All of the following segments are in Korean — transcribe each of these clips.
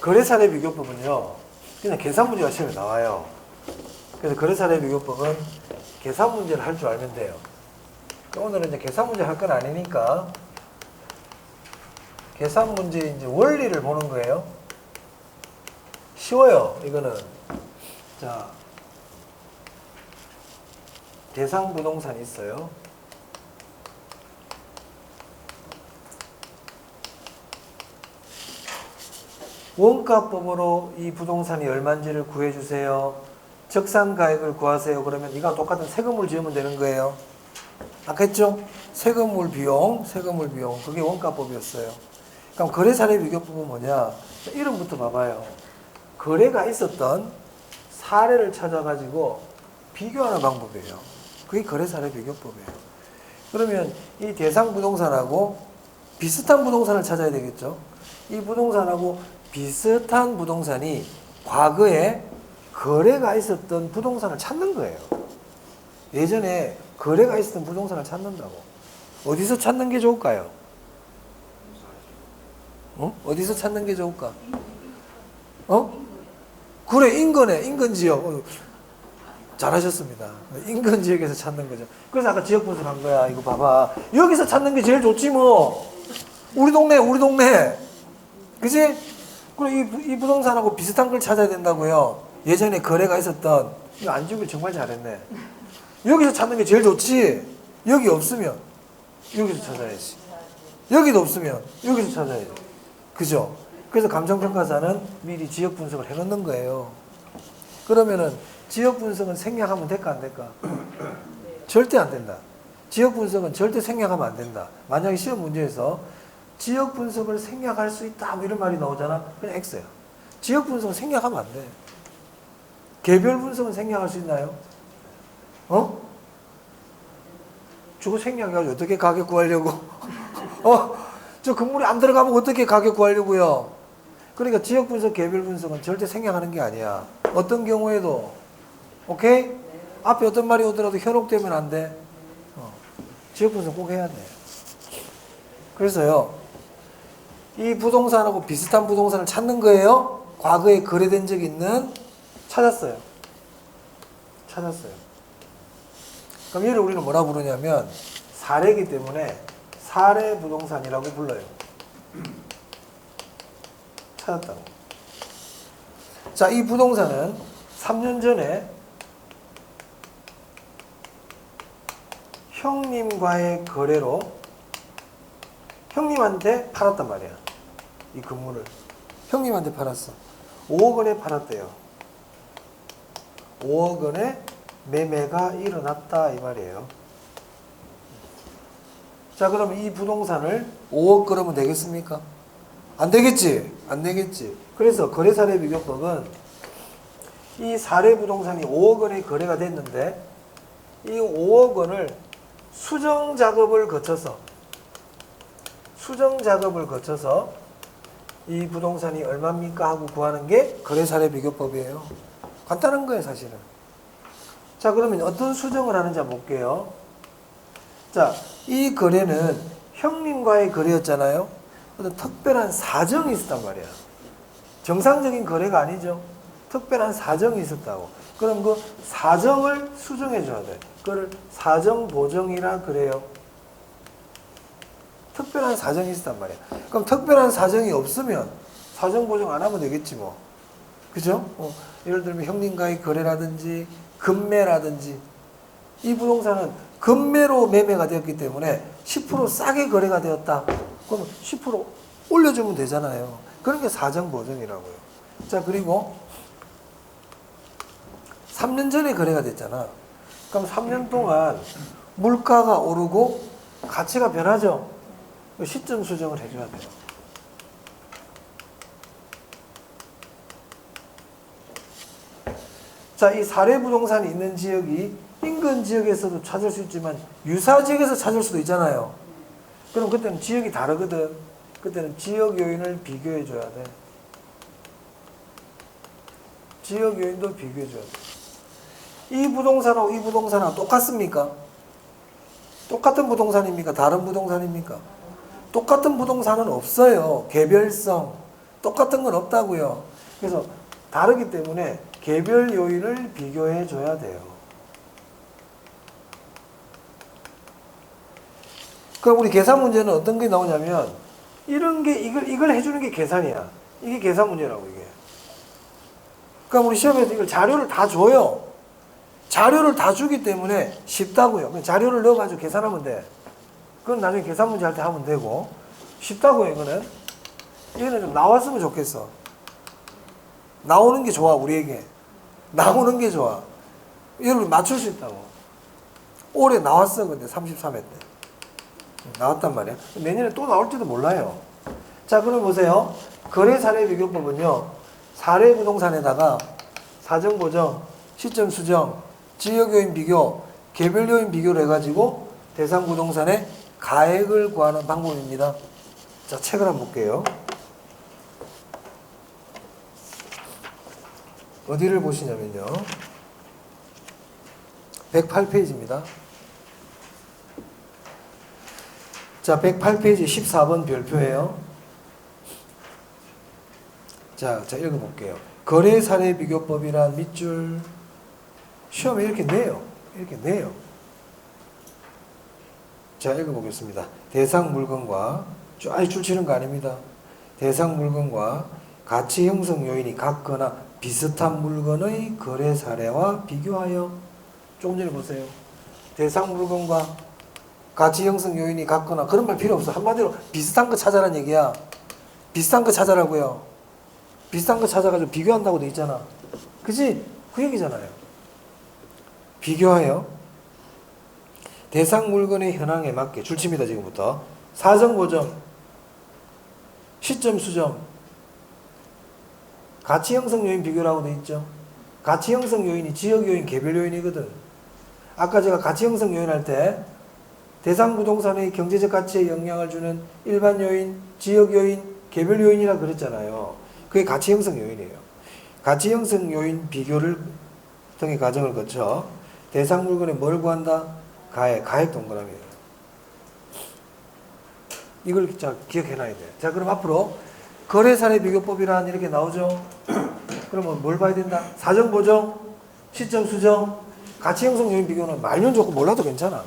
거래사례 비교법은요, 그냥 계산 문제가 시험에 나와요. 그래서 거래사례 비교법은 계산 문제를 할 줄 알면 돼요. 오늘은 이제 계산 문제 할 건 아니니까 계산 문제 이제 원리를 보는 거예요. 쉬워요, 이거는. 자, 대상 부동산이 있어요. 원가법으로 이 부동산이 얼마인지를 구해주세요. 적산가액을 구하세요. 그러면 이거랑 똑같은 세금을 지으면 되는 거예요. 아까 했죠? 세금물 비용. 그게 원가법이었어요. 그럼 거래사례 비교법은 뭐냐? 이름부터 봐봐요. 거래가 있었던 사례를 찾아가지고 비교하는 방법이에요. 그게 거래사례 비교법이에요. 그러면 이 대상 부동산하고 비슷한 부동산을 찾아야 되겠죠? 이 부동산하고 비슷한 부동산이 과거에 거래가 있었던 부동산을 찾는 거예요. 예전에 거래가 있었던 부동산을 찾는다고. 어디서 찾는 게 좋을까요? 어디서 찾는 게 좋을까? 그래, 인근지역. 잘하셨습니다. 인근지역에서 찾는 거죠. 그래서 아까 지역 분석한 거야. 이거 봐봐. 여기서 찾는 게 제일 좋지 뭐. 우리 동네. 그치? 그리고 이 부동산하고 비슷한 걸 찾아야 된다고요. 예전에 거래가 있었던. 이거 안 지우길 정말 잘했네. 여기서 찾는 게 제일 좋지. 여기 없으면 여기서 찾아야지. 여기도 없으면 여기서 찾아야지. 그죠? 그래서 감정평가사는 미리 지역 분석을 해놓는 거예요. 그러면은 지역 분석은 생략하면 될까 안 될까? 절대 안 된다. 지역 분석은 절대 생략하면 안 된다. 만약에 시험 문제에서 지역 분석을 생략할 수 있다 뭐 이런 말이 나오잖아. 그냥 X야. 지역 분석은 생략하면 안 돼. 개별 분석은 생략할 수 있나요? 저거 생략해가지고 어떻게 가격 구하려고? 저 건물이 안 들어가면 어떻게 가격 구하려고요? 그러니까 지역 분석, 개별 분석은 절대 생략하는 게 아니야. 어떤 경우에도. 오케이? 앞에 어떤 말이 오더라도 현혹되면 안 돼. 지역 분석 꼭 해야 돼. 그래서요, 이 부동산하고 비슷한 부동산을 찾는 거예요. 과거에 거래된 적이 있는 찾았어요. 그럼 얘를 우리는 뭐라 부르냐면 사례이기 때문에 사례 부동산이라고 불러요. 찾았다고. 자, 이 부동산은 3년 전에 형님과의 거래로 형님한테 팔았단 말이야. 이 건물을. 형님한테 팔았어. 5억 원에 팔았대요. 5억 원에 매매가 일어났다 이 말이에요. 자, 그럼 이 부동산을 5억 그러면 되겠습니까? 안 되겠지? 안 되겠지. 그래서 거래사례 비교법은 이 사례 부동산이 5억 원에 거래가 됐는데 이 5억 원을 수정 작업을 거쳐서 이 부동산이 얼마입니까 하고 구하는 게 거래사례 비교법이에요. 간단한 거예요, 사실은. 자, 그러면 어떤 수정을 하는지 한번 볼게요. 자, 이 거래는 형님과의 거래였잖아요. 어떤 특별한 사정이 있었단 말이야. 정상적인 거래가 아니죠. 특별한 사정이 있었다고. 그럼 그 사정을 수정해 줘야 돼. 그걸 사정보정이라 그래요. 특별한 사정이 있었단 말이야. 그럼 특별한 사정이 없으면 사정보정 안 하면 되겠지 뭐. 그죠? 예를 들면 형님과의 거래라든지 금매라든지 이 부동산은 금매로 매매가 되었기 때문에 10% 싸게 거래가 되었다. 그러면 10% 올려주면 되잖아요. 그런 게 사정보정이라고요. 자, 그리고 3년 전에 거래가 됐잖아. 그럼 3년 동안 물가가 오르고 가치가 변하죠. 시점 수정을 해줘야 돼요. 자, 이 사례 부동산이 있는 지역이 인근 지역에서도 찾을 수 있지만 유사 지역에서 찾을 수도 있잖아요. 그럼 그때는 지역이 다르거든. 그때는 지역 요인을 비교해 줘야 돼. 지역 요인도 비교해 줘야 돼. 이 부동산하고 이 부동산하고 똑같습니까? 똑같은 부동산입니까? 다른 부동산입니까? 똑같은 부동산은 없어요. 개별성. 똑같은 건 없다고요. 그래서 다르기 때문에 개별 요인을 비교해 줘야 돼요. 그럼 우리 계산 문제는 어떤 게 나오냐면 이런 게 이걸 해주는 게 계산이야. 이게 계산 문제라고 이게. 그럼 우리 시험에서 이걸 자료를 다 줘요. 자료를 다 주기 때문에 쉽다고요. 그냥 자료를 넣어가지고 계산하면 돼. 그건 나중에 계산 문제 할 때 하면 되고 쉽다고요. 이거는 얘는 좀 나왔으면 좋겠어. 나오는 게 좋아 우리에게. 나오는 게 좋아. 얘를 맞출 수 있다고. 올해 나왔어 근데 33회 때 나왔단 말이야. 내년에 또 나올지도 몰라요. 자 그럼 보세요. 거래 사례 비교법은요. 사례 부동산에다가 사정 보정, 시점 수정, 지역 요인 비교, 개별 요인 비교를 해가지고 대상 부동산의 가액을 구하는 방법입니다. 자 책을 한번 볼게요. 어디를 보시냐면요. 108페이지입니다. 자, 108페이지 14번 별표예요. 자, 읽어볼게요. 거래 사례 비교법이란 밑줄 시험에 이렇게 내요. 이렇게 내요. 자, 읽어보겠습니다. 대상 물건과 아니 줄 치는 거 아닙니다. 대상 물건과 가치 형성 요인이 같거나 비슷한 물건의 거래 사례와 비교하여 조금 전에 보세요. 대상 물건과 가치 형성 요인이 같거나 그런 말 필요 없어. 한마디로 비슷한 거 찾아라는 얘기야. 비슷한 거 찾아라고요. 비슷한 거 찾아가지고 비교한다고 돼 있잖아. 그치? 그 얘기잖아요. 비교하여 대상 물건의 현황에 맞게 줄칩니다. 지금부터 사정 고정, 시점 수정, 가치 형성 요인 비교라고 돼 있죠. 가치 형성 요인이 지역 요인, 개별 요인이거든. 아까 제가 가치 형성 요인 할 때 대상 부동산의 경제적 가치에 영향을 주는 일반 요인, 지역 요인, 개별 요인이라 그랬잖아요. 그게 가치 형성 요인이에요. 가치 형성 요인 비교를 등의 과정을 거쳐 대상 물건에 뭘 구한다? 가액 동그라미예요. 이걸 자 기억해놔야 돼. 자 그럼 앞으로 거래 사례 비교법이란 이렇게 나오죠. 그러면 뭘 봐야 된다? 사정 보정, 시점 수정, 가치 형성 요인 비교는 말면 좋고 몰라도 괜찮아.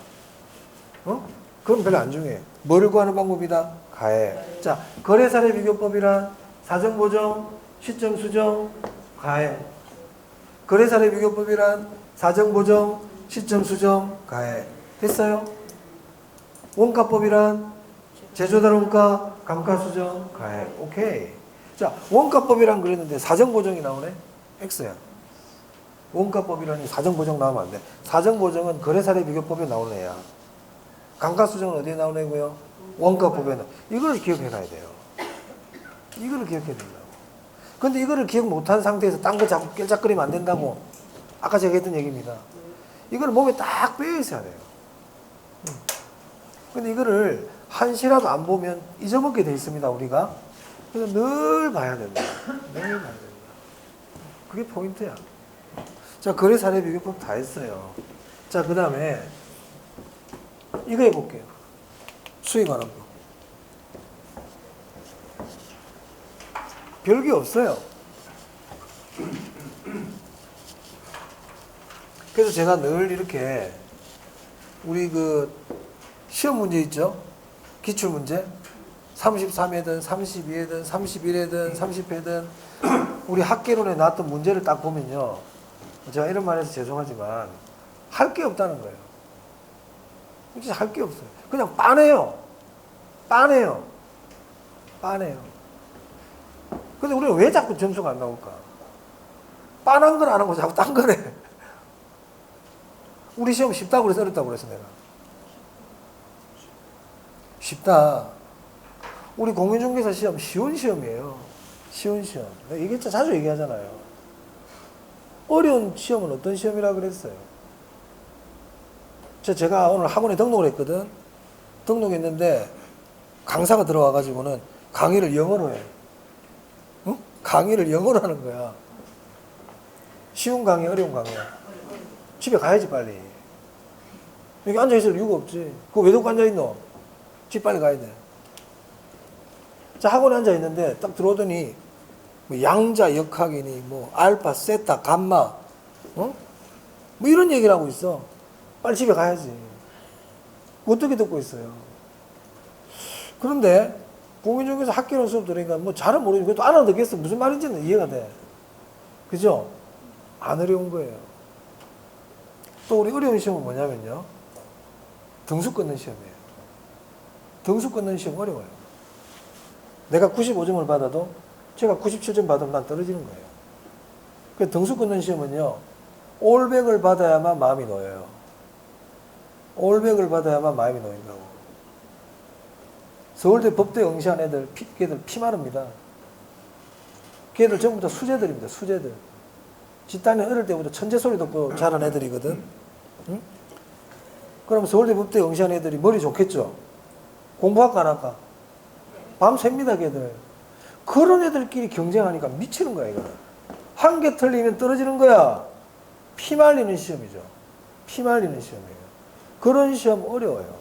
그건 별로 안 중요해. 뭐를 구하는 방법이다? 가액. 자, 거래 사례 비교법이란 사정 보정, 시점 수정, 가액. 거래 사례 비교법이란 사정 보정, 시점 수정, 가액. 됐어요? 원가법이란 제조달 원가, 감가 수정, 가액. 오케이. 자, 원가법이란 그랬는데 사정 보정이 나오네? X야. 원가법이라니 사정 보정 나오면 안 돼. 사정 보정은 거래 사례 비교법에 나오는 애야. 감가 수정은 어디에 나오는 애고요? 원가법에는. 이걸 기억해 놔야 돼요. 이거를 기억해 된다고. 근데 이거를 기억 못한 상태에서 딴 거 자꾸 낄짝거리면 안 된다고. 아까 제가 했던 얘기입니다. 이걸 몸에 딱 빼어 있어야 돼요. 근데 이거를 한시라도 안 보면 잊어먹게 돼 있습니다, 우리가. 그래서 늘 봐야 된다. 늘 봐야 된다. 그게 포인트야. 자, 거래 사례 비교법 다 했어요. 자, 그 다음에 이거 해볼게요. 수익 하는 거. 별게 없어요. 그래서 제가 늘 이렇게 우리 그 시험 문제 있죠? 기출 문제 33회든 32회든 31회든 30회든 우리 학개론에 나왔던 문제를 딱 보면요. 제가 이런 말 해서 죄송하지만 할 게 없다는 거예요. 진짜 할 게 없어요. 그냥 빠네요. 빠네요. 빠네요. 근데 우리는 왜 자꾸 점수가 안 나올까? 빤한 건 안 하고 자꾸 딴 거네. 우리 시험 쉽다고 그래서 어렵다고 그랬어 내가. 쉽다. 우리 공인중개사 시험 쉬운 시험이에요. 쉬운 시험. 내가 이게 자주 얘기하잖아요. 어려운 시험은 어떤 시험이라 그랬어요? 제가 오늘 학원에 등록을 했거든. 등록했는데 강사가 들어와가지고는 강의를 영어로 해. 응? 강의를 영어로 하는 거야. 쉬운 강의, 어려운 강의야. 집에 가야지 빨리. 여기 앉아있을 이유가 없지. 그거 왜 듣고 앉아있노? 집 빨리 가야 돼. 자, 학원에 앉아 있는데 딱 들어오더니 뭐 양자 역학이니 뭐 알파, 세타, 감마, 뭐 이런 얘기를 하고 있어. 빨리 집에 가야지. 어떻게 듣고 있어요? 그런데 공인중개사 학교론 수업 들으니까 뭐 잘은 모르겠고 그래도 알아듣겠어. 무슨 말인지는 이해가 돼. 그죠? 안 어려운 거예요. 또 우리 어려운 시험은 뭐냐면요. 등수 끊는 시험이에요. 등수 끊는 시험 어려워요. 내가 95점을 받아도 제가 97점 받으면 난 떨어지는 거예요. 그 등수 끊는 시험은요. 올백을 받아야만 마음이 놓여요. 올백을 받아야만 마음이 놓인다고. 서울대 법대 응시한 애들, 걔들 피 마릅니다. 걔들 전부 다 수재들입니다. 수재들. 집단이 어릴 때부터 천재 소리 듣고 자란 애들이거든. 응? 그럼 서울대 법대 응시한 애들이 머리 좋겠죠? 공부할까 안 할까? 밤샙니다, 걔들. 그런 애들끼리 경쟁하니까 미치는 거야, 이거는. 한 개 틀리면 떨어지는 거야. 피 말리는 시험이죠. 피 말리는 시험이에요. 그런 시험 어려워요.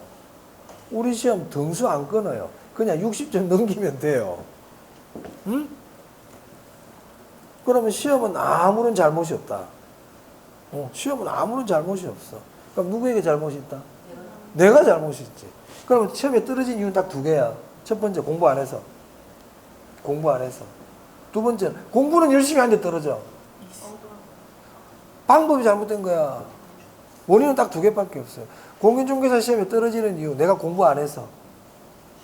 우리 시험 등수 안 끊어요. 그냥 60점 넘기면 돼요. 응? 그러면 시험은 아무런 잘못이 없다. 시험은 아무런 잘못이 없어. 그럼 누구에게 잘못이 있다? 내가 잘못이 있지. 그러면 시험에 떨어진 이유는 딱 두 개야. 첫 번째, 공부 안 해서. 공부 안 해서. 두 번째, 공부는 열심히 하는데 떨어져. 방법이 잘못된 거야. 원인은 딱 두 개밖에 없어요. 공인중개사 시험에 떨어지는 이유, 내가 공부 안 해서.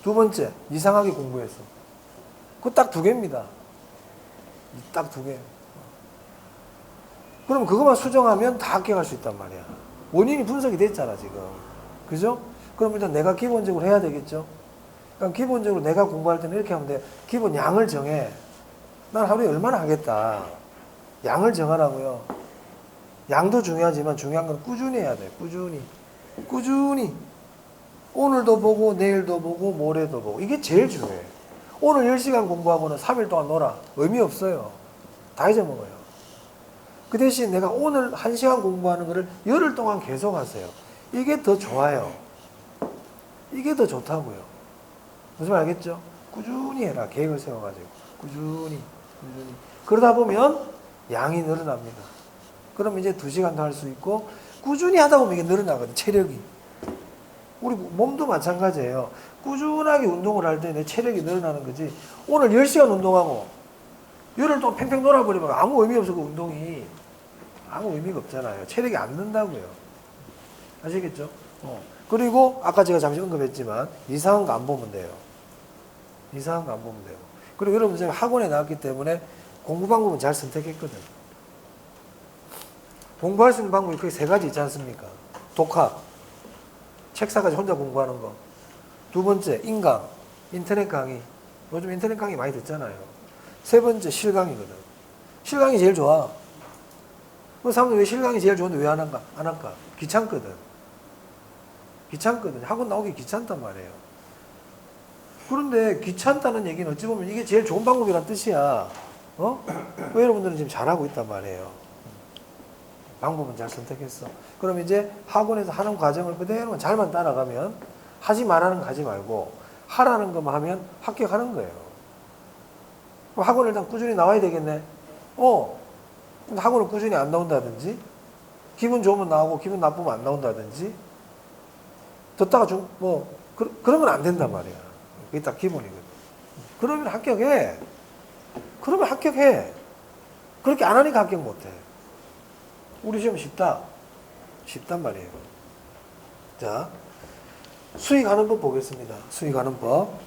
두 번째, 이상하게 공부해서. 그거 딱 두 개입니다. 딱 두 개. 그럼 그것만 수정하면 다 합격할 수 있단 말이야. 원인이 분석이 됐잖아, 지금. 그죠? 그럼 일단 내가 기본적으로 해야 되겠죠? 그럼 기본적으로 내가 공부할 때는 이렇게 하면 돼. 기본 양을 정해. 난 하루에 얼마나 하겠다. 양을 정하라고요. 양도 중요하지만 중요한 건 꾸준히 해야 돼. 꾸준히. 꾸준히. 오늘도 보고 내일도 보고 모레도 보고. 이게 제일 중요해. 오늘 10시간 공부하고는 3일 동안 놀아. 의미 없어요. 다 잊어먹어요. 그 대신 내가 오늘 1시간 공부하는 거를 열흘 동안 계속 하세요. 이게 더 좋아요. 이게 더 좋다고요. 무슨 말 알겠죠? 꾸준히 해라. 계획을 세워가지고. 꾸준히. 그러다 보면 양이 늘어납니다. 그럼 이제 2시간도 할 수 있고, 꾸준히 하다 보면 이게 늘어나거든, 체력이. 우리 몸도 마찬가지예요. 꾸준하게 운동을 할 때 내 체력이 늘어나는 거지. 오늘 10시간 운동하고, 열흘 동안 팽팽 놀아버리면 아무 의미 없어, 그 운동이. 아무 의미가 없잖아요. 체력이 안 는다고요. 아시겠죠? 그리고, 아까 제가 잠시 언급했지만, 이상한 거 안 보면 돼요. 이상한 거 안 보면 돼요. 그리고 여러분, 제가 학원에 나왔기 때문에 공부 방법은 잘 선택했거든. 공부할 수 있는 방법이 크게 3가지 있지 않습니까? 독학, 책 사가지고 혼자 공부하는 거. 두 번째, 인강, 인터넷 강의. 요즘 인터넷 강의 많이 듣잖아요. 세 번째, 실강이거든. 실강이 제일 좋아. 그 사람들 왜 실강이 제일 좋은데 왜 안 할까? 안 할까? 귀찮거든. 귀찮거든. 학원 나오기 귀찮단 말이에요. 그런데 귀찮다는 얘기는 어찌 보면 이게 제일 좋은 방법이란 뜻이야. 왜 여러분들은 지금 잘하고 있단 말이에요. 방법은 잘 선택했어. 그럼 이제 학원에서 하는 과정을 그대로 잘만 따라가면 하지 말라는 거 하지 말고 하라는 것만 하면 합격하는 거예요. 그럼 학원을 일단 꾸준히 나와야 되겠네. 근데 학원을 꾸준히 안 나온다든지 기분 좋으면 나오고 기분 나쁘면 안 나온다든지 듣다가 그러면 안 된단 말이야. 그게 딱 기본이거든. 그러면 합격해. 그러면 합격해. 그렇게 안 하니까 합격 못해. 우리 시험 쉽다. 쉽단 말이에요. 자, 수익하는 법 보겠습니다. 수익하는 법.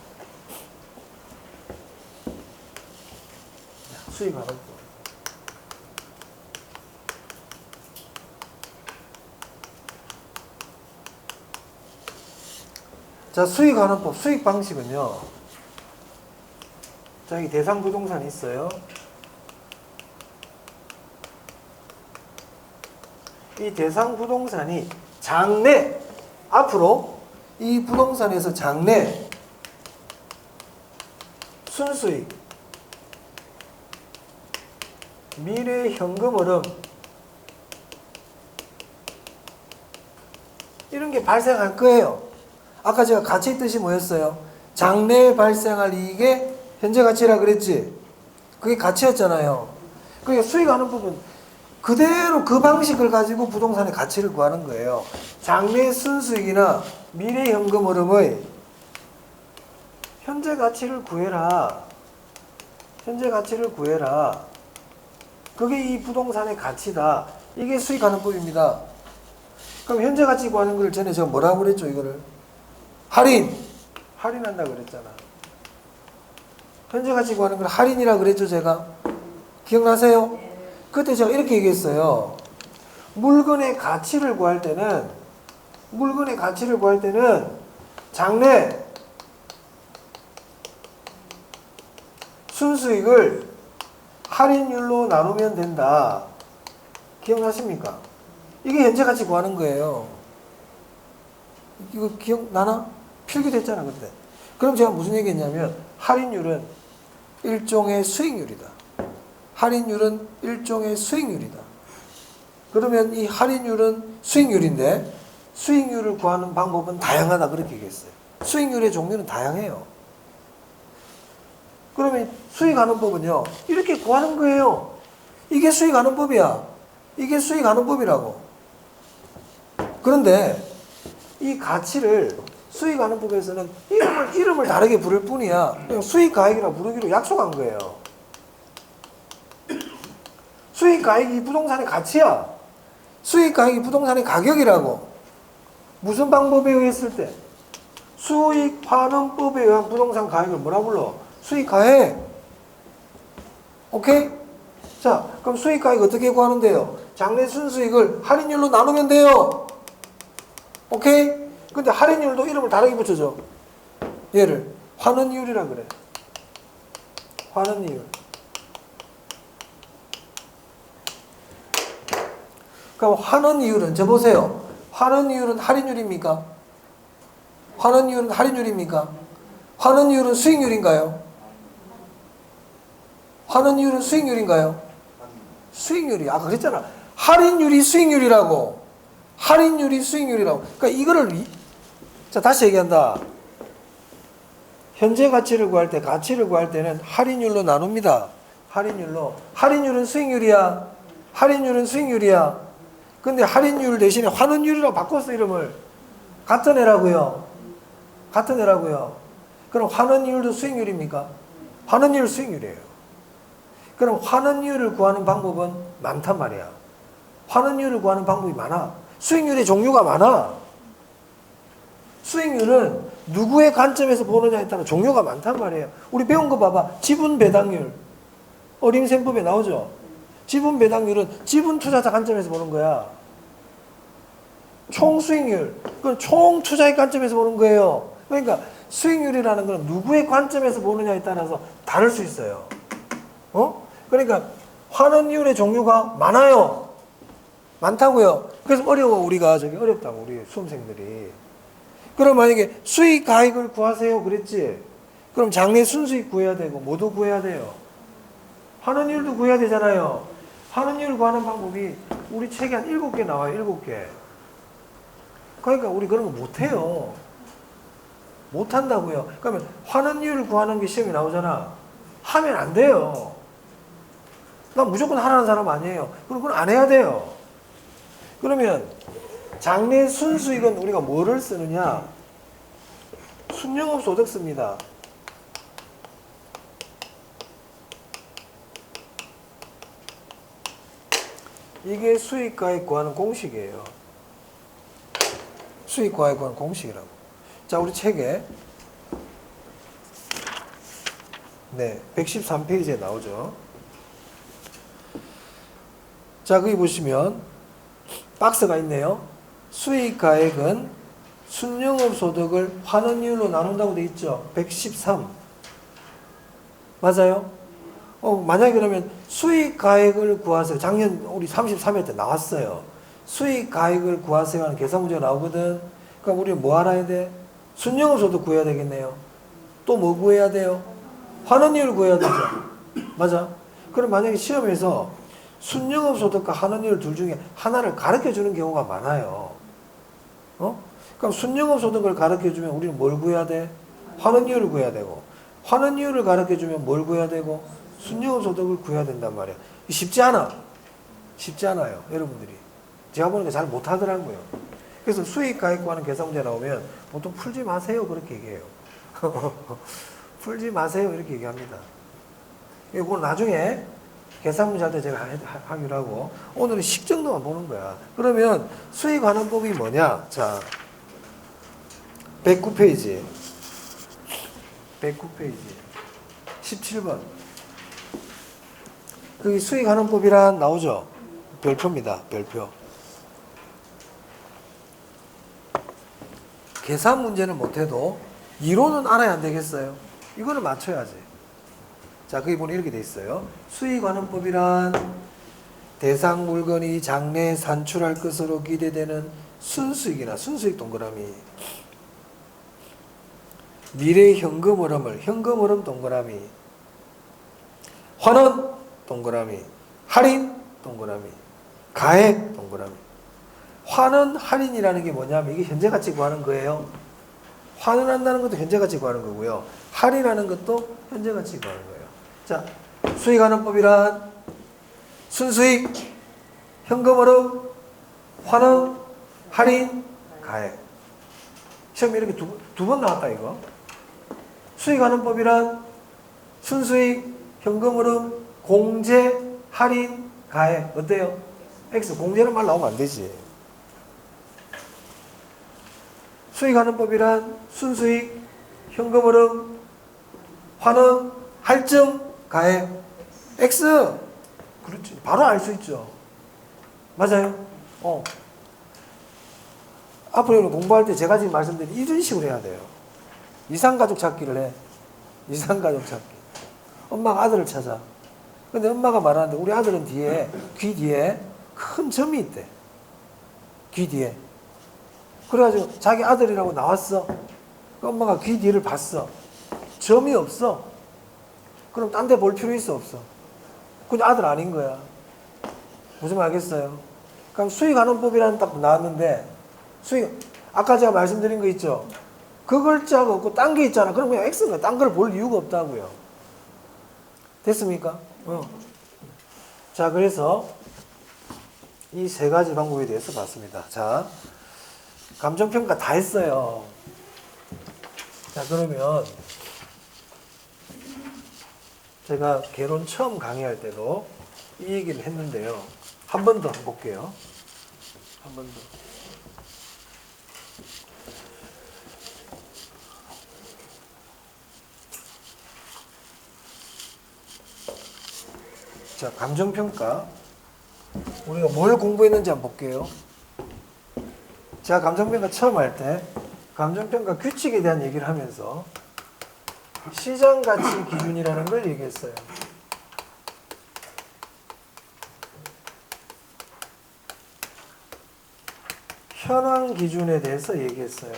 수익하는 법. 자, 수익하는 법, 수익 방식은요. 자, 여기 대상 부동산이 있어요. 이 대상 부동산이 장래, 앞으로 이 부동산에서 장래 순수익, 미래 현금 흐름 이런 게 발생할 거예요. 아까 제가 같이 뜻이 뭐였어요? 장래에 발생할 이익의 현재 가치라 그랬지? 그게 가치였잖아요. 그러니까 수익하는 부분 그대로 그 방식을 가지고 부동산의 가치를 구하는 거예요. 장래 순수익이나 미래 현금 흐름의 현재 가치를 구해라. 현재 가치를 구해라. 그게 이 부동산의 가치다. 이게 수익하는 법입니다. 그럼 현재 가치 구하는 걸 전에 제가 뭐라고 그랬죠? 이거를 할인한다 그랬잖아. 현재 가치 구하는 걸 할인이라고 그랬죠, 제가. 기억나세요? 그때 제가 이렇게 얘기했어요. 물건의 가치를 구할 때는 장래 순수익을 할인율로 나누면 된다. 기억나십니까? 이게 현재 가치 구하는 거예요. 이거 기억나나? 필기됐잖아, 그때. 그럼 제가 무슨 얘기 했냐면, 할인율은 일종의 수익률이다. 할인율은 일종의 수익률이다. 그러면 이 할인율은 수익률인데, 수익률을 구하는 방법은 다양하다. 그렇게 얘기했어요. 수익률의 종류는 다양해요. 그러면 수익하는 법은요, 이렇게 구하는 거예요. 이게 수익하는 법이야. 이게 수익하는 법이라고. 그런데 이 가치를 수익하는 법에서는 이름을 다르게 부를 뿐이야. 그냥 수익가액이라 부르기로 약속한 거예요. 수익가액이 부동산의 가치야. 수익가액이 부동산의 가격이라고. 무슨 방법에 의했을 때? 수익환원법에 의한 부동산 가액을 뭐라 불러? 수익가액. 오케이? 자, 그럼 수익가액 어떻게 구하는데요? 장래 순수익을 할인율로 나누면 돼요. 오케이? 근데 할인율도 이름을 다르게 붙여줘. 얘를 환원이율이라 그래. 환원이율. 그럼 환원이율은, 저 보세요. 환원이율은 할인율입니까? 환원이율은 할인율입니까? 환원이율은 수익률인가요? 환원이율은 수익률인가요? 수익률이. 아까 그랬잖아. 할인율이 수익률이라고. 할인율이 수익률이라고. 그러니까 이거를, 자, 다시 얘기한다. 현재 가치를 구할 때, 가치를 구할 때는 할인율로 나눕니다. 할인율로. 할인율은 수익률이야. 할인율은 수익률이야. 근데 할인율 대신에 환원율이라고 바꿨어, 이름을. 같은 애라고요. 같은 애라고요. 그럼 환원율도 수익률입니까? 환원율 수익률이에요. 그럼 환원율을 구하는 방법은 많단 말이야. 환원율을 구하는 방법이 많아. 수익률의 종류가 많아. 수익률은 누구의 관점에서 보느냐에 따라 종류가 많단 말이에요. 우리 배운 거 봐봐. 지분 배당률. 어림셈법에 나오죠. 지분 배당률은 지분 투자자 관점에서 보는 거야. 총 수익률. 그건 총 투자의 관점에서 보는 거예요. 그러니까 수익률이라는 건 누구의 관점에서 보느냐에 따라서 다를 수 있어요. 그러니까 환원율의 종류가 많아요. 많다고요. 그래서 어려워. 우리가 저기 어렵다고, 우리 수험생들이. 그럼 만약에 수익 가액을 구하세요 그랬지. 그럼 장래 순수익 구해야 되고 뭐도 구해야 돼요. 환원율도 구해야 되잖아요. 환원율 구하는 방법이 우리 책에 한 7개 나와요. 7개. 그러니까 우리 그런 거 못해요. 못한다고요. 그러면 환원율 구하는 게 시험에 나오잖아. 하면 안 돼요. 난 무조건 하라는 사람 아니에요. 그럼 그건 안 해야 돼요. 그러면 장래 순수익은 우리가 뭐를 쓰느냐? 순영업 소득 씁니다. 이게 수익가액 구하는 공식이에요. 수익가액 구하는 공식이라고. 자, 우리 책에 113페이지에 나오죠. 자, 거기 보시면 박스가 있네요. 수익가액은 순영업 소득을 환원율로 나눈다고 돼 있죠. 113. 맞아요? 만약에 그러면 수익가액을 구하세요. 작년 우리 33회 때 나왔어요. 수익가액을 구하세요 하는 계산 문제가 나오거든. 그러니까 우리 뭐 알아야 돼? 순영업 소득 구해야 되겠네요. 또 뭐 구해야 돼요? 환원율 구해야 되죠. 맞아? 그럼 만약에 시험에서 순영업 소득과 환원율 둘 중에 하나를 가르쳐 주는 경우가 많아요. 그럼 순영업 소득을 가르쳐 주면 우리는 뭘 구해야 돼? 환원율을 구해야 되고, 환원이율을 가르쳐주면 뭘 구해야 되고? 순영소득을 구해야 된단 말이야. 쉽지 않아. 쉽지 않아요. 여러분들이. 제가 보니까 잘 못하더라고요. 그래서 수익가액과는 계산 문제 나오면 보통 풀지 마세요. 그렇게 얘기해요. 풀지 마세요. 이렇게 얘기합니다. 이거 나중에 계산 문제 할 때 제가 하기로 하고, 오늘은 식 정도만 보는 거야. 그러면 수익환원법이 뭐냐? 자, 109페이지. 109페이지. 17번. 여기 수익환원법이란 나오죠? 별표입니다. 별표. 계산 문제는 못해도 이론은 알아야 안 되겠어요? 이거는 맞춰야지. 자, 거기 보면 이렇게 돼 있어요. 수익환원법이란 대상 물건이 장래에 산출할 것으로 기대되는 순수익이나 순수익 동그라미, 미래 현금 흐름 동그라미, 환원 동그라미, 할인 동그라미, 가액 동그라미. 환원 할인이라는 게 뭐냐면 이게 현재 가치 구하는 거예요. 환원한다는 것도 현재 가치 구하는 거고요. 할인하는 것도 현재 가치 구하는 거예요. 자, 수익환원법이란 순수익, 현금 흐름, 환원, 할인, 가액. 시험에 이렇게 두 번 나왔다 이거. 수익환원법이란 순수익, 현금 흐름, 공제, 할인, 가액. 어때요? X 공제는 말 나오면 안 되지. 수익환원법이란 순수익, 현금 흐름, 환원, 할증, 가액. X. 그렇지. 바로 알 수 있죠. 맞아요? 앞으로 공부할 때 제가 지금 말씀드린 이런 식으로 해야 돼요. 이상가족 찾기를 해. 이상가족 찾기. 엄마가 아들을 찾아. 근데 엄마가 말하는데 우리 아들은 뒤에, 귀 뒤에 큰 점이 있대. 귀 뒤에. 그래가지고 자기 아들이라고 나왔어. 그 엄마가 귀 뒤를 봤어. 점이 없어. 그럼 딴 데 볼 필요 있어 없어? 그냥 아들 아닌 거야. 무슨 말 알겠어요? 그럼 수익환원법이라는 딱 나왔는데 아까 제가 말씀드린 거 있죠? 그 글자가 없고 딴 게 있잖아. 그럼 그냥 X인 거야. 딴 걸 볼 이유가 없다고요. 됐습니까? 자, 그래서 이 세 가지 방법에 대해서 봤습니다. 자, 감정평가 다 했어요. 자, 그러면 제가 개론 처음 강의할 때도 이 얘기를 했는데요. 한 번 더 볼게요. 한 번 더. 자, 감정평가. 우리가 뭘 공부했는지 한번 볼게요. 제가 감정평가 처음 할 때 감정평가 규칙에 대한 얘기를 하면서 시장가치 기준이라는 걸 얘기했어요. 현황 기준에 대해서 얘기했어요.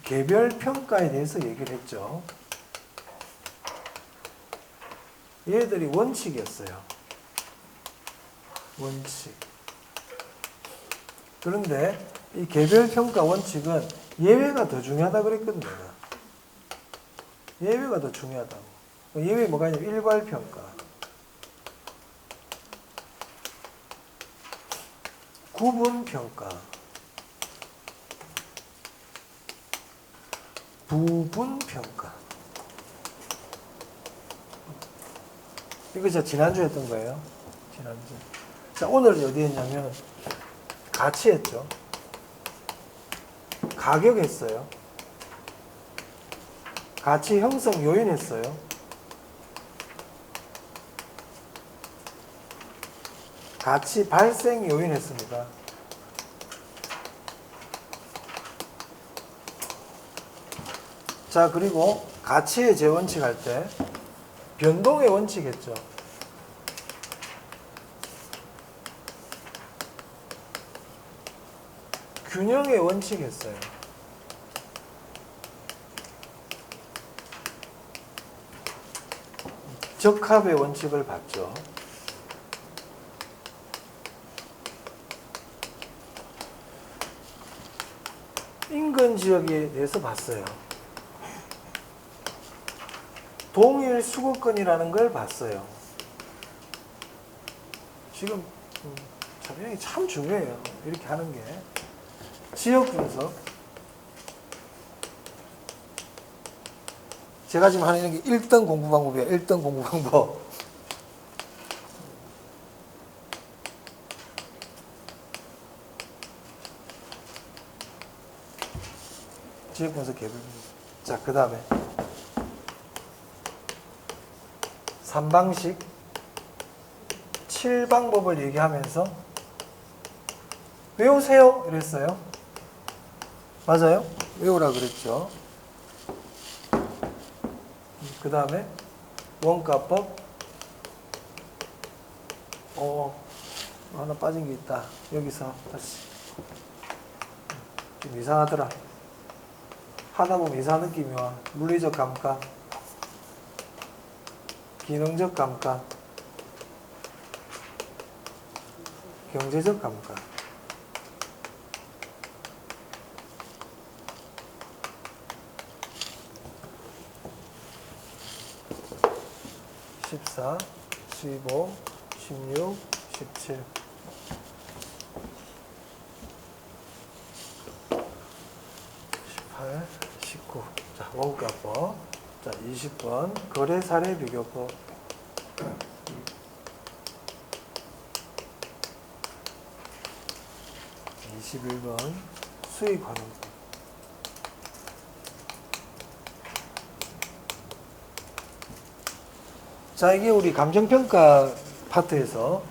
개별 평가에 대해서 얘기를 했죠. 얘들이 원칙이었어요. 원칙. 그런데 이 개별 평가 원칙은 예외가 더 중요하다 그랬거든 내가. 예외가 더 중요하다고. 예외 뭐가 있냐면 일괄 평가, 구분 평가, 부분 평가. 이거 제가 지난주에 했던 거예요. 지난주. 자, 오늘 어디 했냐면 가치 했죠. 가격 했어요. 가치 형성 요인 했어요. 가치 발생 요인 했습니다. 자, 그리고 가치의 재원칙 할 때 변동의 원칙 했죠. 균형의 원칙 했어요. 적합의 원칙을 봤죠. 임금 인근 지역에 대해서 봤어요. 동일 수거권이라는 걸 봤어요. 지금 작용이 참 중요해요. 이렇게 하는 게. 지역 분석. 제가 지금 하는 게 1등 공부 방법이에요. 1등 공부 방법. 지역 분석 개별 분석. 자, 그 다음에 3방식 7방법을 얘기하면서 외우세요 이랬어요. 맞아요? 외우라 그랬죠. 그 다음에 원가법. 하나 빠진 게 있다. 여기서 다시. 좀 이상하더라. 하다 보면 이상한 느낌이 와. 물리적 감가, 기능적 감가, 경제적 감가. (14) (15) (16) (17) (18) (19) 자, 원가법. 자, 20번 거래 사례 비교법. 21번 수익 환원법. 자, 이게 우리 감정평가 파트에서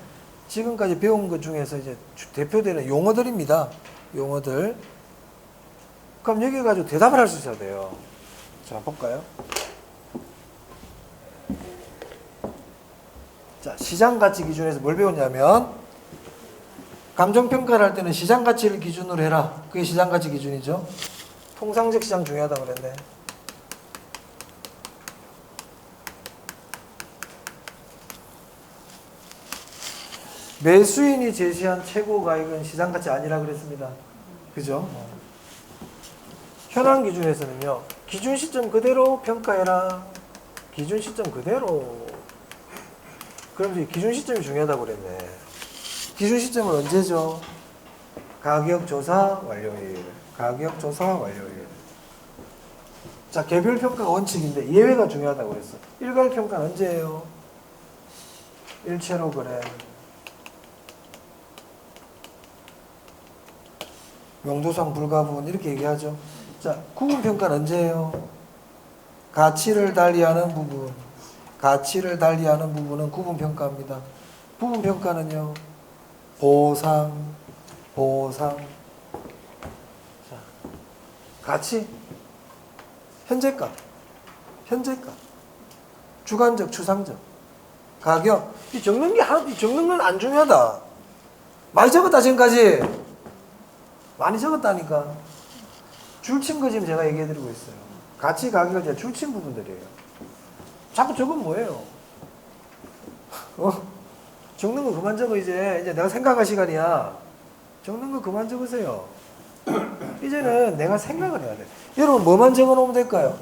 지금까지 배운 것 중에서 이제 대표되는 용어들입니다. 용어들. 그럼 여기 가지고 대답을 할 수 있어야 돼요. 자, 볼까요? 자, 시장가치 기준에서 뭘 배웠냐면, 감정평가를 할 때는 시장가치를 기준으로 해라. 그게 시장가치 기준이죠. 통상적 시장 중요하다고 그랬네. 매수인이 제시한 최고 가액은 시장가치 아니라 그랬습니다. 그죠? 현황 기준에서는요, 기준 시점 그대로 평가해라. 기준 시점 그대로. 그럼 기준 시점이 중요하다고 그랬네. 기준 시점은 언제죠? 가격 조사 완료일. 가격 조사 완료일. 자, 개별 평가 원칙인데 예외가 중요하다고 그랬어. 일괄 평가는 언제예요? 일체로 그래. 용도상 불가분 이렇게 얘기하죠. 자, 구분평가는 언제예요? 가치를 달리하는 부분. 가치를 달리하는 부분은 구분평가입니다. 부분평가는요, 보상. 자, 가치, 현재가, 주관적, 추상적, 가격. 이 적는 건 안 중요하다. 많이 적었다 지금까지. 많이 적었다니까. 줄친 거 지금 제가 얘기해드리고 있어요. 가치, 가격을 제가 줄친 부분들이에요. 자꾸 적으면 뭐예요? 적는 거 그만 적어. 이제 내가 생각할 시간이야. 적는 거 그만 적으세요. 이제는 내가 생각을 해야 돼. 여러분 뭐만 적어놓으면 될까요?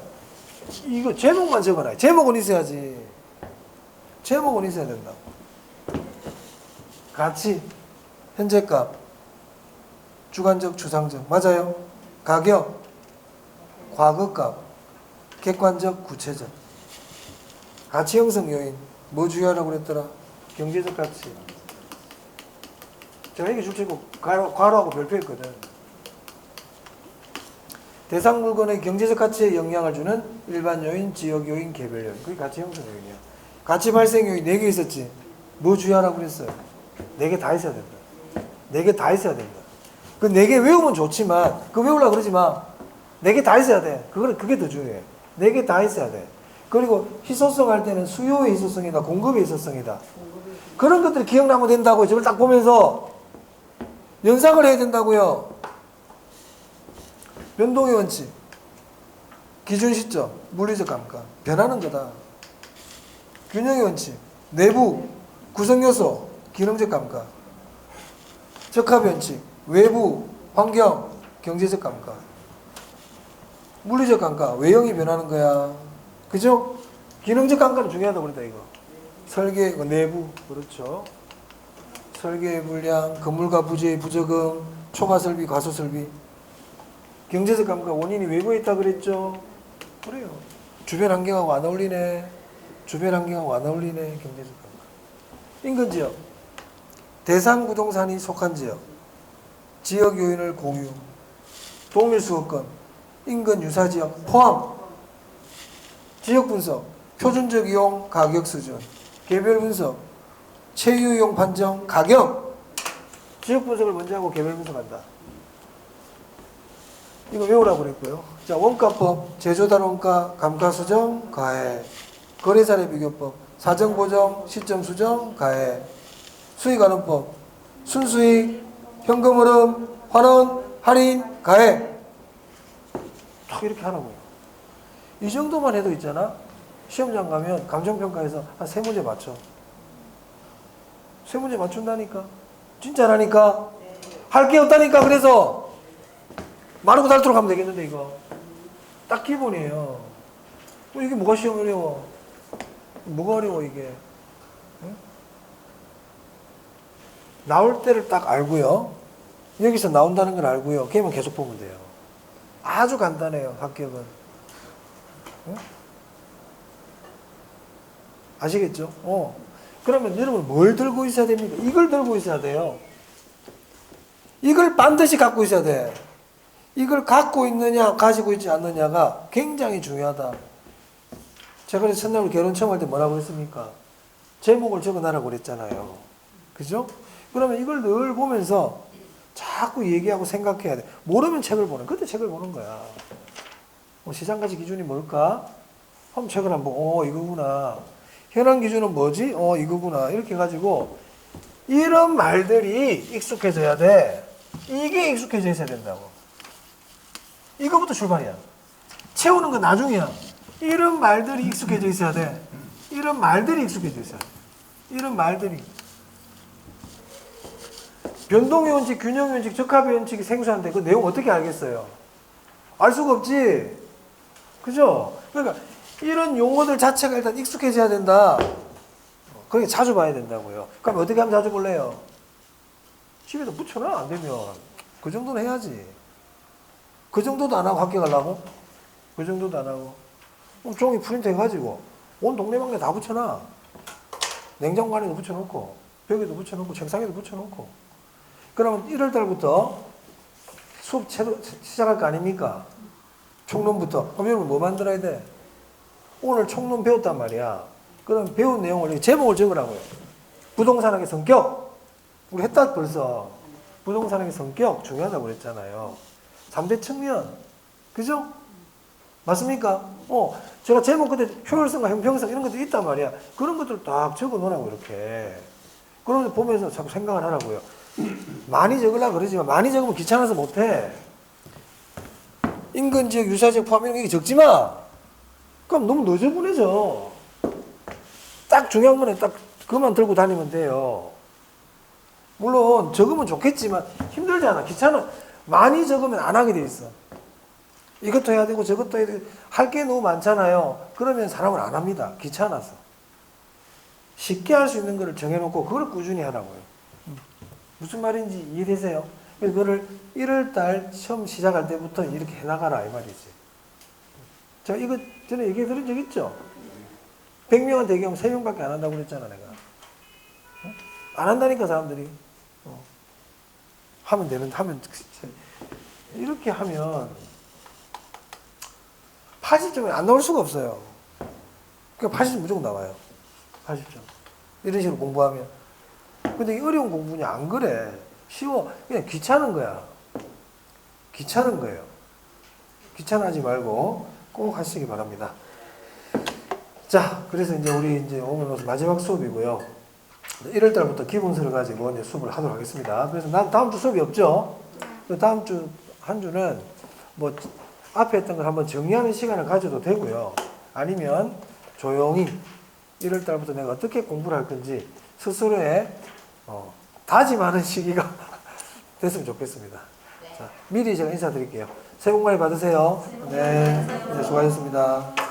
이거 제목만 적어놔요. 제목은 있어야지. 제목은 있어야 된다. 가치, 현재값, 주관적, 추상적. 맞아요. 가격, 과거값, 객관적, 구체적. 가치 형성 요인. 뭐 주의하라고 그랬더라? 경제적 가치. 제가 이게 줄치고 괄호하고 별표했거든. 대상 물건의 경제적 가치에 영향을 주는 일반 요인, 지역 요인, 개별 요인. 그게 가치 형성 요인이야. 가치 발생 요인 4개 있었지. 뭐 주의하라고 그랬어요? 4개 다 있어야 된다. 4개 다 있어야 된다. 그 4개 외우면 좋지만, 그거 외우려고 그러지 마. 4개 다 있어야 돼. 그게 더 중요해. 4개 다 있어야 돼. 그리고 희소성 할 때는 수요의 희소성이다, 공급의 희소성이다. 그런 것들이 기억나면 된다고요. 저걸 딱 보면서 연상을 해야 된다고요. 변동의 원칙, 기준 시점, 물리적 감가, 변하는 거다. 균형의 원칙, 내부, 구성 요소, 기능적 감가, 적합 원칙, 외부, 환경, 경제적 감가. 물리적 감가, 외형이 변하는 거야. 그죠? 기능적 감가는 중요하다고 그랬다, 이거. 설계, 내부, 그렇죠. 설계의 불량, 건물과 부지의 부적응, 초과 설비, 과소 설비. 경제적 감가, 원인이 외부에 있다 그랬죠? 그래요. 주변 환경하고 안 어울리네. 주변 환경하고 안 어울리네. 경제적 감가. 인근 지역. 대상 부동산이 속한 지역. 지역 요인을 공유. 동일 수거권. 인근 유사 지역 포함. 지역 분석. 표준적 이용 가격 수준. 개별 분석. 체유 이용 판정 가격. 지역 분석을 먼저 하고 개별 분석한다. 이거 외우라고 그랬고요. 자, 원가법, 제조달 원가, 감가수정, 가해. 거래사례 비교법, 사정보정, 시점 수정, 가해. 수익환원법, 순수익, 현금 흐름, 환원, 할인, 가해. 딱 이렇게 하라고요. 이 정도만 해도 있잖아. 시험장 가면 감정평가에서 한 3문제 맞춰. 3문제 맞춘다니까. 진짜 안 하니까. 할 게 없다니까. 그래서 마르고 닳도록 하면 되겠는데 이거. 딱 기본이에요. 이게 뭐가 시험 어려워? 뭐가 어려워 이게? 응? 나올 때를 딱 알고요. 여기서 나온다는 걸 알고요. 걔만 계속 보면 돼요. 아주 간단해요. 합격은. 응? 아시겠죠? 그러면 여러분 뭘 들고 있어야 됩니까? 이걸 들고 있어야 돼요. 이걸 반드시 갖고 있어야 돼. 이걸 갖고 있느냐 가지고 있지 않느냐가 굉장히 중요하다. 제가 그래서 첫날 결혼 처음 할 때 뭐라고 했습니까? 제목을 적어놔라고 그랬잖아요. 그죠? 그러면 이걸 늘 보면서 자꾸 얘기하고 생각해야 돼. 모르면 책을 보는, 그때 책을 보는 거야. 시장가치 기준이 뭘까? 한번 책을 한번 이거구나. 현황 기준은 뭐지? 이거구나. 이렇게 해가지고 이런 말들이 익숙해져야 돼. 이게 익숙해져 있어야 된다고. 이거부터 출발이야. 채우는 건 나중이야. 이런 말들이 익숙해져 있어야 돼. 이런 말들이 익숙해져 있어야 돼. 이런 말들이. 변동의 원칙, 균형의 원칙, 적합의 원칙이 생소한데 그 내용 어떻게 알겠어요? 알 수가 없지. 그죠? 그러니까 이런 용어들 자체가 일단 익숙해져야 된다. 그러니까 자주 봐야 된다고요. 그럼 어떻게 하면 자주 볼래요? 집에다 붙여놔, 안 되면. 그 정도는 해야지. 그 정도도 안 하고 합격하려고? 그 정도도 안 하고. 그럼 종이 프린트 해가지고 온 동네방네 다 붙여놔. 냉장고 안에도 붙여놓고 벽에도 붙여놓고 책상에도 붙여놓고. 그러면 1월 달부터 수업 시작할 거 아닙니까? 총론부터. 그럼 여러분 뭐 만들어야 돼? 오늘 총론 배웠단 말이야. 그럼 배운 내용을 제목을 적으라고요. 부동산학의 성격. 우리 했다 벌써. 부동산학의 성격 중요하다고 그랬잖아요. 3대 측면. 그죠? 맞습니까? 제가 제목 그때 효율성과 형평성 이런 것도 있단 말이야. 그런 것들을 딱 적어 놓으라고 이렇게. 그러면서 보면서 자꾸 생각을 하라고요. 많이 적으려고 그러지만 많이 적으면 귀찮아서 못해. 인근지역, 유사지역 포함 이런 게 적지 마. 그럼 너무 너저분해져. 딱 중요한 거는 딱 그것만 들고 다니면 돼요. 물론 적으면 좋겠지만 힘들잖아. 귀찮아. 많이 적으면 안 하게 돼 있어. 이것도 해야 되고 저것도 해야 되고 할 게 너무 많잖아요. 그러면 사람은 안 합니다. 귀찮아서. 쉽게 할 수 있는 거를 정해놓고 그걸 꾸준히 하라고요. 무슨 말인지 이해되세요? 그거를 1월달 시험 시작할 때부터 이렇게 해나가라 이 말이지. 제가 이거 전에 얘기 들은 적 있죠? 100명한테 얘기하면 3명밖에 안 한다고 그랬잖아 내가. 안 한다니까 사람들이. 하면 이렇게 하면 80점이 안 나올 수가 없어요. 그러니까 80점 무조건 나와요. 80점. 이런 식으로 공부하면. 근데 이 어려운 공부는 안 그래. 쉬워. 그냥 귀찮은 거야. 귀찮은 거예요. 귀찮아하지 말고 꼭 하시기 바랍니다. 자, 그래서 이제 우리 오늘 마지막 수업이고요. 1월 달부터 기본서를 가지고 이제 수업을 하도록 하겠습니다. 그래서 다음 주 수업이 없죠? 다음 주 한 주는 뭐 앞에 했던 걸 한번 정리하는 시간을 가져도 되고요. 아니면 조용히 1월 달부터 내가 어떻게 공부를 할 건지 스스로의 다짐하는 시기가 됐으면 좋겠습니다. 자, 미리 제가 인사드릴게요. 새해 복 많이 받으세요. 네, 수고하셨습니다.